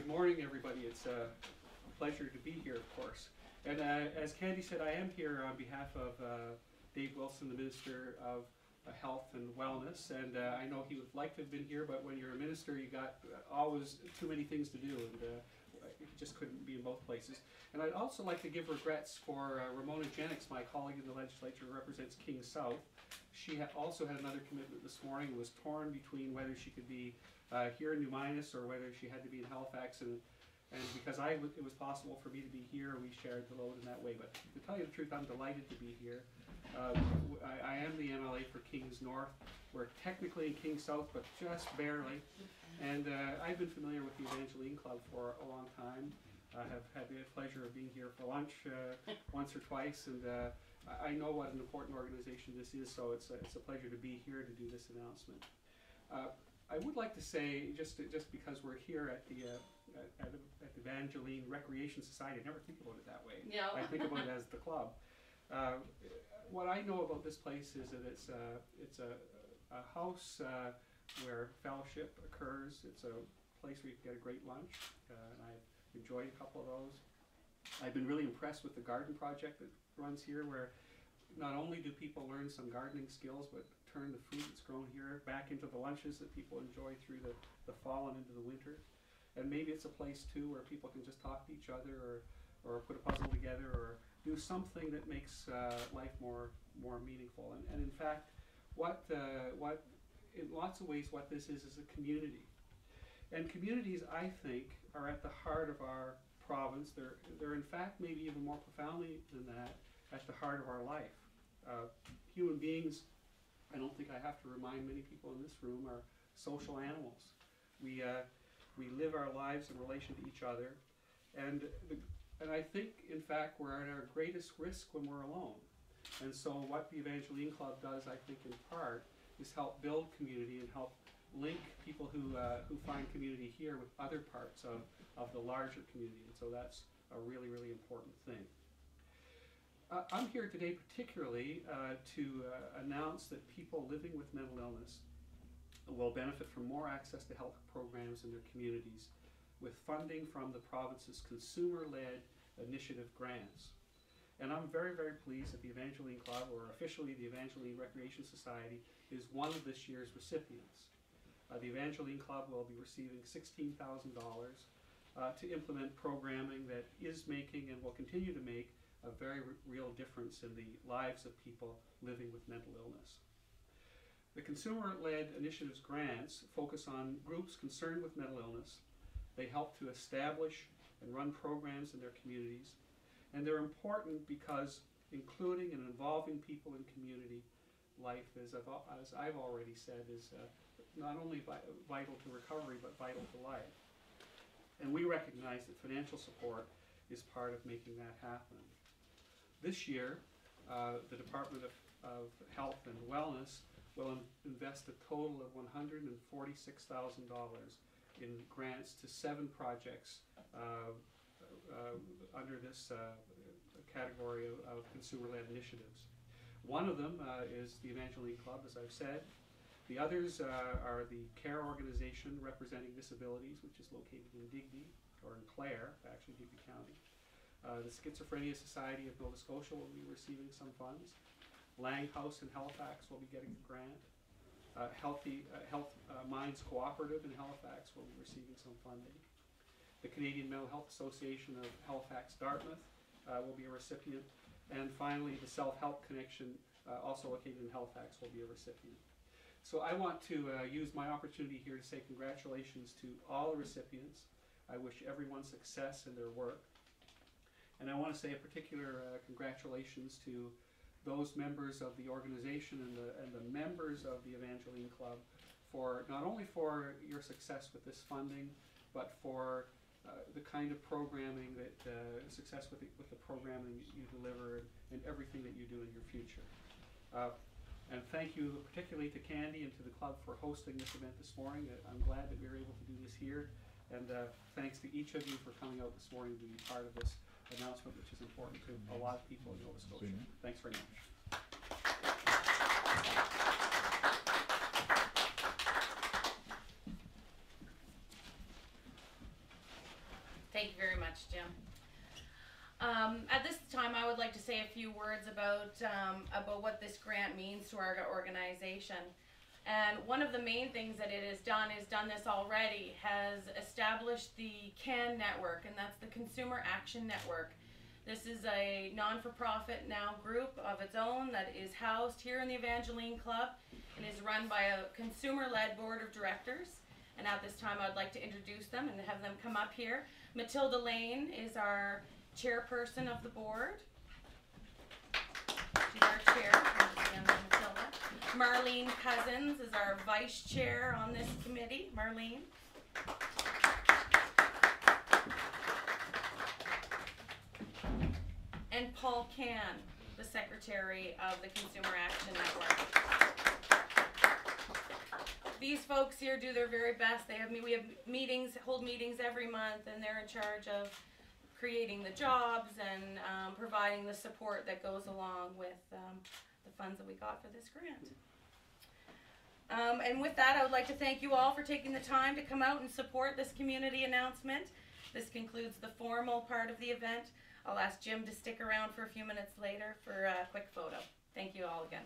Good morning, everybody. It's a pleasure to be here, of course. And as Candy said, I am here on behalf of Dave Wilson, the Minister of Health and Wellness. And I know he would like to have been here, but when you're a minister, you got always too many things to do, and he just couldn't be in both places. And I'd also like to give regrets for Ramona Jennings, my colleague in the legislature who represents King South. She also had another commitment this morning and was torn between whether she could be here in New Minas or whether she had to be in Halifax. And because it was possible for me to be here, we shared the load in that way. But to tell you the truth, I'm delighted to be here. I am the MLA for Kings North. We're technically in Kings South, but just barely. And I've been familiar with the Evangeline Club for a long time. I have had the pleasure of being here for lunch once or twice, and I know what an important organization this is, so it's a pleasure to be here to do this announcement. I would like to say, just because we're here at the Evangeline Recreation Society, I never think about it that way. No. I think about it as the club. What I know about this place is that it's a house where fellowship occurs. It's a place where you can get a great lunch, and I've enjoyed a couple of those. I've been really impressed with the garden project that runs here, where not only do people learn some gardening skills, but turn the food that's grown here back into the lunches that people enjoy through the fall and into the winter. And maybe it's a place too where people can just talk to each other, or put a puzzle together, or do something that makes life more meaningful. And in fact, what in lots of ways what this is a community. And communities, I think, are at the heart of our province. They're in fact maybe even more profoundly than that at the heart of our life. Human beings, I don't think I have to remind many people in this room, are social animals. We live our lives in relation to each other, and I think, in fact, we're at our greatest risk when we're alone. And so what the Evangeline Club does, I think, in part, is help build community and help link people who find community here with other parts of the larger community. And so that's a really, really important thing. I'm here today particularly to announce that people living with mental illness will benefit from more access to health programs in their communities with funding from the province's consumer-led initiative grants. And I'm very, very pleased that the Evangeline Club, or officially the Evangeline Recreation Society, is one of this year's recipients. The Evangeline Club will be receiving $16,000 to implement programming that is making and will continue to make a very real difference in the lives of people living with mental illness. The consumer-led initiatives grants focus on groups concerned with mental illness. They help to establish and run programs in their communities. And they're important because including and involving people in community life, as I've already said, is not only vital to recovery, but vital to life. And we recognize that financial support is part of making that happen. This year, the Department of Health and Wellness will invest a total of $146,000 in grants to 7 projects under this category of consumer-led initiatives. One of them is the Evangeline Club, as I've said. The others are the CARE organization representing Disabilities, which is located in Digby, or in Clare, actually Digby County. The Schizophrenia Society of Nova Scotia will be receiving some funds. Laing House in Halifax will be getting a grant. Health Minds Co-operative in Halifax will be receiving some funding. The Canadian Mental Health Association of Halifax-Dartmouth will be a recipient. And finally, the Self-Help Connection, also located in Halifax, will be a recipient. So I want to use my opportunity here to say congratulations to all the recipients. I wish everyone success in their work. And I want to say a particular congratulations to those members of the organization and the members of the Evangeline Club for not only for your success with this funding, but for the kind of programming that success with the programming you deliver and everything that you do in your future. And thank you particularly to Candy and to the club for hosting this event this morning. I'm glad that we were able to do this here. And thanks to each of you for coming out this morning to be part of this announcement, which is important to a lot of people in Nova Scotia. Thanks very much. Thank you very much, Jim. At this time, I would like to say a few words about what this grant means to our organization. And one of the main things that it has done this already, has established the CAN network, and that's the Consumer Action Network. This is a non-for-profit now group of its own that is housed here in the Evangeline Club and is run by a consumer-led board of directors. And at this time, I'd like to introduce them and have them come up here. Matilda Laing is our chairperson of the board. She's our chair. Matilda. Marlene Cousins is our vice chair on this committee. Marlene. And Paul Can, the secretary of the Consumer Action Network. These folks here do their very best. We have meetings, hold meetings every month, and they're in charge of creating the jobs and providing the support that goes along with the funds that we got for this grant. And with that, I would like to thank you all for taking the time to come out and support this community announcement. This concludes the formal part of the event. I'll ask Jim to stick around for a few minutes later for a quick photo. Thank you all again.